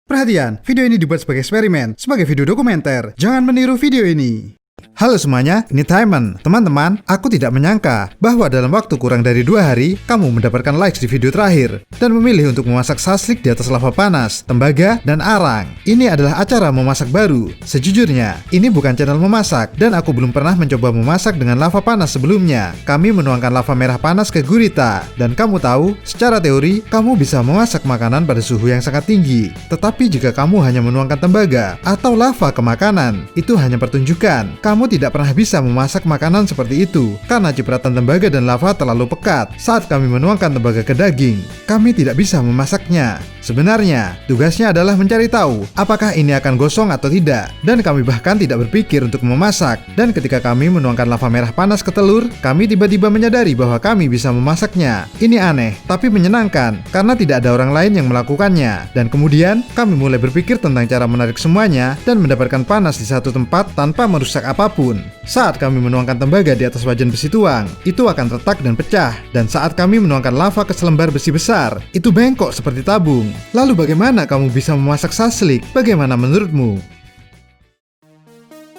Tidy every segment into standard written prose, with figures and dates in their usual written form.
Perhatian, video ini dibuat sebagai eksperimen, sebagai video dokumenter. Jangan meniru video ini. Halo semuanya, ini Taiman. Teman-teman, aku tidak menyangka bahwa dalam waktu kurang dari 2 hari, kamu mendapatkan likes di video terakhir dan memilih untuk memasak saslik di atas lava panas, tembaga, dan arang. Ini adalah acara memasak baru. Sejujurnya, ini bukan channel memasak dan aku belum pernah mencoba memasak dengan lava panas sebelumnya. Kami menuangkan lava merah panas ke gurita dan kamu tahu, secara teori, kamu bisa memasak makanan pada suhu yang sangat tinggi. Tetapi jika kamu hanya menuangkan tembaga atau lava ke makanan, itu hanya pertunjukan. Kamu tidak pernah bisa memasak makanan seperti itu karena cipratan tembaga dan lava terlalu pekat. Saat kami menuangkan tembaga ke daging, kami tidak bisa memasaknya. Sebenarnya, tugasnya adalah mencari tahu apakah ini akan gosong atau tidak, dan kami bahkan tidak berpikir untuk memasak. Dan ketika kami menuangkan lava merah panas ke telur, kami tiba-tiba menyadari bahwa kami bisa memasaknya. Ini aneh, tapi menyenangkan karena tidak ada orang lain yang melakukannya. Dan kemudian, kami mulai berpikir tentang cara menarik semuanya dan mendapatkan panas di satu tempat tanpa merusak apapun. Saat kami menuangkan tembaga di atas wajan besi tuang, itu akan retak dan pecah. Dan saat kami menuangkan lava ke selembar besi besar, itu bengkok seperti tabung. Lalu bagaimana kamu bisa memasak saslik? Bagaimana menurutmu?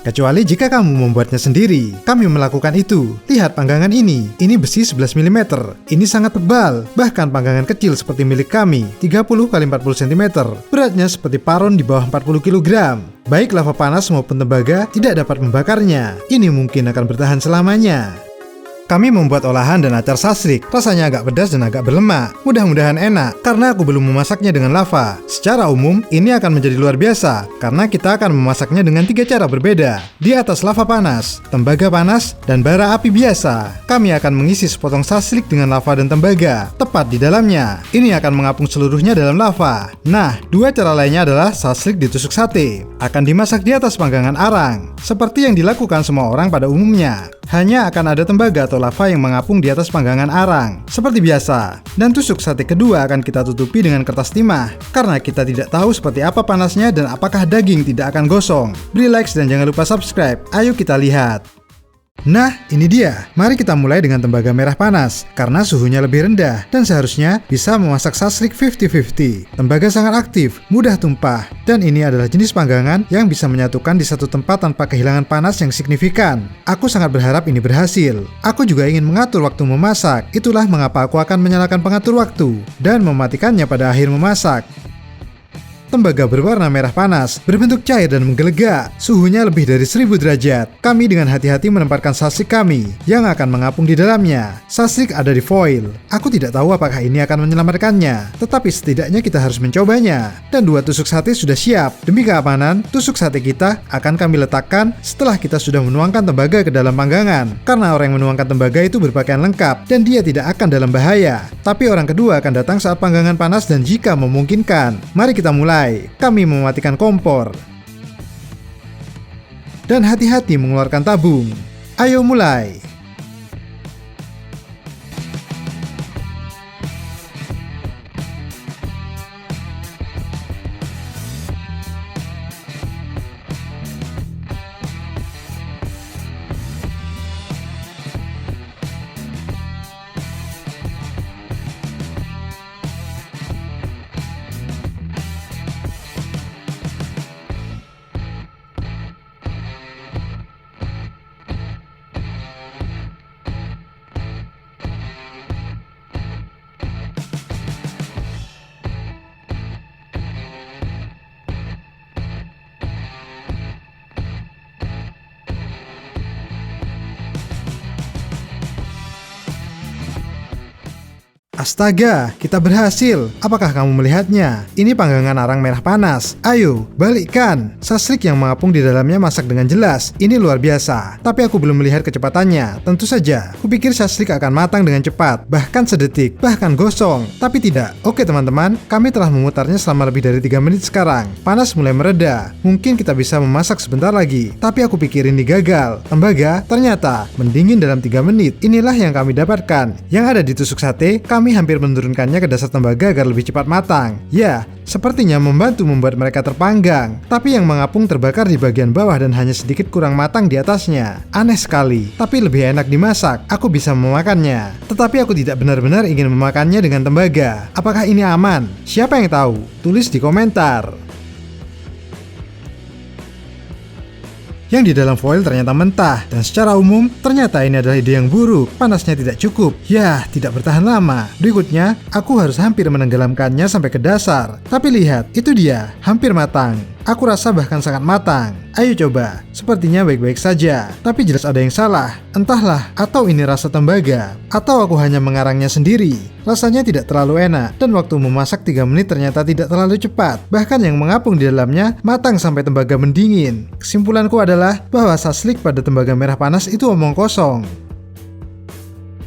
Kecuali jika kamu membuatnya sendiri. Kami melakukan itu. Lihat panggangan ini. Ini besi 11 mm. Ini sangat tebal. Bahkan panggangan kecil seperti milik kami, 30 x 40 cm. Beratnya seperti paron di bawah 40 kg. Baik lava panas maupun tembaga tidak dapat membakarnya. Ini mungkin akan bertahan selamanya. Kami membuat olahan dan acar saslik. Rasanya agak pedas dan agak berlemak. Mudah-mudahan enak, karena aku belum memasaknya dengan lava. Secara umum, ini akan menjadi luar biasa, karena kita akan memasaknya dengan 3 cara berbeda. Di atas lava panas, tembaga panas, dan bara api biasa. Kami akan mengisi sepotong saslik dengan lava dan tembaga, tepat di dalamnya. Ini akan mengapung seluruhnya dalam lava. Nah, 2 cara lainnya adalah saslik ditusuk sate. Akan dimasak di atas panggangan arang, seperti yang dilakukan semua orang pada umumnya. Hanya akan ada tembaga atau lava yang mengapung di atas panggangan arang, seperti biasa. Dan tusuk sate kedua akan kita tutupi dengan kertas timah, karena kita tidak tahu seperti apa panasnya dan apakah daging tidak akan gosong. Beri like dan jangan lupa subscribe. Ayo kita lihat. Nah, ini dia. Mari kita mulai dengan tembaga merah panas, karena suhunya lebih rendah dan seharusnya bisa memasak saslik 50-50. Tembaga sangat aktif, mudah tumpah, dan ini adalah jenis panggangan yang bisa menyatukan di satu tempat tanpa kehilangan panas yang signifikan. Aku sangat berharap ini berhasil. Aku juga ingin mengatur waktu memasak, itulah mengapa aku akan menyalakan pengatur waktu dan mematikannya pada akhir memasak. Tembaga berwarna merah panas, berbentuk cair dan menggelegak. Suhunya lebih dari 1000 derajat. Kami dengan hati-hati menempatkan saslik kami yang akan mengapung di dalamnya. Saslik ada di foil. Aku tidak tahu apakah ini akan menyelamatkannya, tetapi setidaknya kita harus mencobanya. Dan 2 tusuk sate sudah siap. Demi keamanan, tusuk sate kita akan kami letakkan setelah kita sudah menuangkan tembaga ke dalam panggangan. Karena orang yang menuangkan tembaga itu berpakaian lengkap dan dia tidak akan dalam bahaya. Tapi orang kedua akan datang saat panggangan panas dan jika memungkinkan. Mari kita mulai. Kami mematikan kompor dan hati-hati mengeluarkan tabung. Ayo mulai. Astaga, kita berhasil. Apakah kamu melihatnya? Ini panggangan arang merah panas. Ayo, balikkan. Saslik yang mengapung di dalamnya masak dengan jelas. Ini luar biasa. Tapi aku belum melihat kecepatannya. Tentu saja, kupikir saslik akan matang dengan cepat. Bahkan sedetik, bahkan gosong. Tapi tidak. Oke teman-teman, kami telah memutarnya selama lebih dari 3 menit sekarang. Panas mulai mereda. Mungkin kita bisa memasak sebentar lagi. Tapi aku pikir ini gagal. Tembaga ternyata mendingin dalam 3 menit. Inilah yang kami dapatkan. Yang ada di tusuk sate, kami hampir menurunkannya ke dasar tembaga agar lebih cepat matang. Ya, sepertinya membantu membuat mereka terpanggang. Tapi yang mengapung terbakar di bagian bawah dan hanya sedikit kurang matang di atasnya. Aneh sekali, tapi lebih enak dimasak. Aku bisa memakannya. Tetapi aku tidak benar-benar ingin memakannya dengan tembaga. Apakah ini aman? Siapa yang tahu? Tulis di komentar. Yang di dalam foil ternyata mentah, dan secara umum ternyata ini adalah ide yang buruk. Panasnya tidak cukup. Yah, tidak bertahan lama. Berikutnya, aku harus hampir menenggelamkannya sampai ke dasar. Tapi lihat, itu dia, hampir matang. Aku rasa bahkan sangat matang. Ayo coba. Sepertinya baik-baik saja. Tapi jelas ada yang salah. Entahlah, atau ini rasa tembaga. Atau aku hanya mengarangnya sendiri. Rasanya tidak terlalu enak. Dan waktu memasak 3 menit ternyata tidak terlalu cepat. Bahkan yang mengapung di dalamnya matang sampai tembaga mendingin. Kesimpulanku adalah bahwa saslik pada tembaga merah panas itu omong kosong.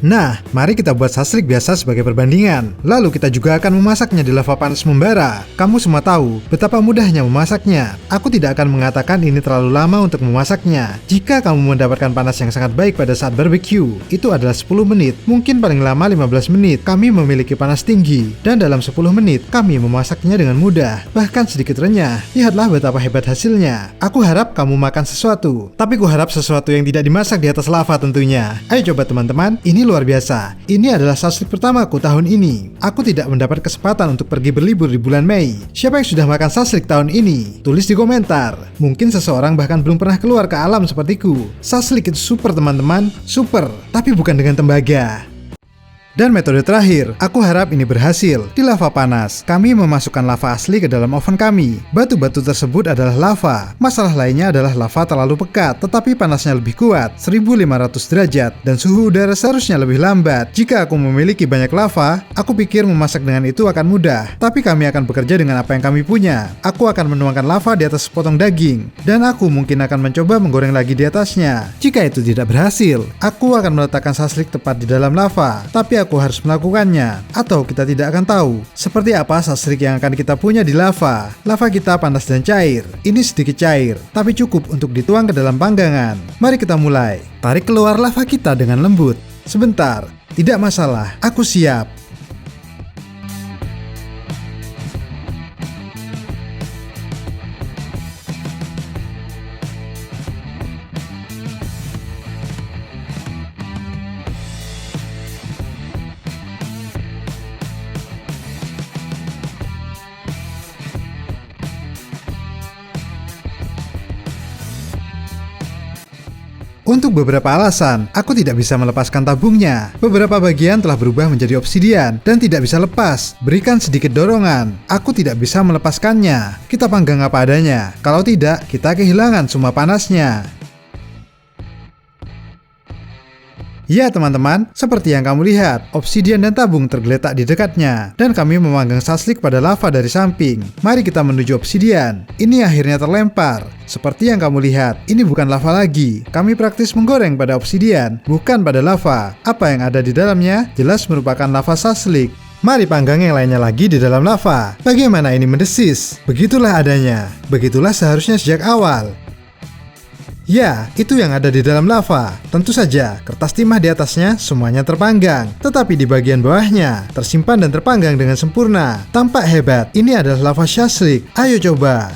Nah, mari kita buat saslik biasa sebagai perbandingan. Lalu kita juga akan memasaknya di lava panas membara. Kamu semua tahu betapa mudahnya memasaknya. Aku tidak akan mengatakan ini terlalu lama untuk memasaknya. Jika kamu mendapatkan panas yang sangat baik pada saat barbecue, itu adalah 10 menit, mungkin paling lama 15 menit. Kami memiliki panas tinggi, dan dalam 10 menit kami memasaknya dengan mudah, bahkan sedikit renyah. Lihatlah betapa hebat hasilnya. Aku harap kamu makan sesuatu, tapi kuharap sesuatu yang tidak dimasak di atas lava tentunya. Ayo coba teman-teman, ini luar biasa. Ini adalah saslik pertamaku tahun ini. Aku tidak mendapat kesempatan untuk pergi berlibur di bulan Mei. Siapa yang sudah makan saslik tahun ini? Tulis di komentar. Mungkin seseorang bahkan belum pernah keluar ke alam sepertiku. Saslik itu super teman-teman, super. Tapi bukan dengan tembaga. Dan metode terakhir, aku harap ini berhasil. Di lava panas, kami memasukkan lava asli ke dalam oven kami. Batu-batu tersebut adalah lava. Masalah lainnya adalah lava terlalu pekat, tetapi panasnya lebih kuat, 1500 derajat, dan suhu udara seharusnya lebih lambat. Jika aku memiliki banyak lava, aku pikir memasak dengan itu akan mudah. Tapi kami akan bekerja dengan apa yang kami punya. Aku akan menuangkan lava di atas sepotong daging, dan aku mungkin akan mencoba menggoreng lagi di atasnya. Jika itu tidak berhasil, aku akan meletakkan saslik tepat di dalam lava. Tapi aku harus melakukannya, atau kita tidak akan tahu seperti apa saslik yang akan kita punya di lava. Lava kita panas dan cair. Ini sedikit cair, tapi cukup untuk dituang ke dalam panggangan. Mari kita mulai. Tarik keluar lava kita dengan lembut. Sebentar, tidak masalah, aku siap. Untuk beberapa alasan, aku tidak bisa melepaskan tabungnya. Beberapa bagian telah berubah menjadi obsidian dan tidak bisa lepas. Berikan sedikit dorongan. Aku tidak bisa melepaskannya. Kita panggang apa adanya. Kalau tidak, kita kehilangan semua panasnya. Ya teman-teman, seperti yang kamu lihat, obsidian dan tabung tergeletak di dekatnya, dan kami memanggang saslik pada lava dari samping. Mari kita menuju obsidian. Ini akhirnya terlempar. Seperti yang kamu lihat, ini bukan lava lagi. Kami praktis menggoreng pada obsidian, bukan pada lava. Apa yang ada di dalamnya jelas merupakan lava saslik. Mari panggang yang lainnya lagi di dalam lava. Bagaimana ini mendesis? Begitulah adanya. Begitulah seharusnya sejak awal. Ya, itu yang ada di dalam lava. Tentu saja, kertas timah di atasnya semuanya terpanggang. Tetapi di bagian bawahnya, tersimpan dan terpanggang dengan sempurna. Tampak hebat, ini adalah lava saslik. Ayo coba.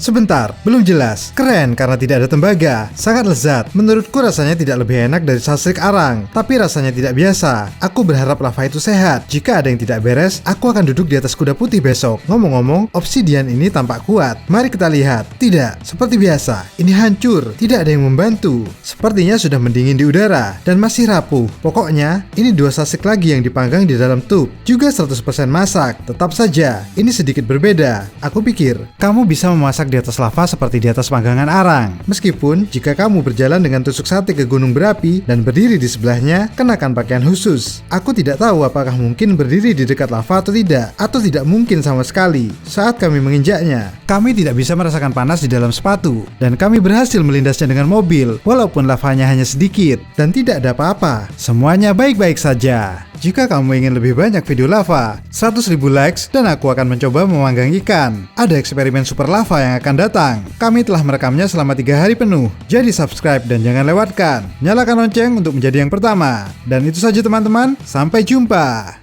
Sebentar, belum jelas. Keren karena tidak ada tembaga. Sangat lezat. Menurutku rasanya tidak lebih enak dari saslik arang. Tapi rasanya tidak biasa. Aku berharap lava itu sehat. Jika ada yang tidak beres, aku akan duduk di atas kuda putih besok. Ngomong-ngomong, obsidian ini tampak kuat. Mari kita lihat. Tidak, seperti biasa. Ini hancur. Tidak ada yang membantu. Sepertinya sudah mendingin di udara. Dan masih rapuh. Pokoknya, ini 2 saslik lagi yang dipanggang di dalam tub. Juga 100% masak. Tetap saja, ini sedikit berbeda. Aku pikir, kamu bisa memasak di atas lava seperti di atas panggangan arang. Meskipun jika kamu berjalan dengan tusuk sate ke gunung berapi dan berdiri di sebelahnya, kenakan pakaian khusus. Aku tidak tahu apakah mungkin berdiri di dekat lava atau tidak mungkin sama sekali. Saat kami menginjaknya, kami tidak bisa merasakan panas di dalam sepatu, dan kami berhasil melindasnya dengan mobil, walaupun lavanya hanya sedikit, dan tidak ada apa-apa. Semuanya baik-baik saja. Jika kamu ingin lebih banyak video lava, 100.000 likes dan aku akan mencoba memanggang ikan. Ada eksperimen super lava yang akan datang. Kami telah merekamnya selama 3 hari penuh. Jadi subscribe dan jangan lewatkan. Nyalakan lonceng untuk menjadi yang pertama. Dan itu saja teman-teman, sampai jumpa.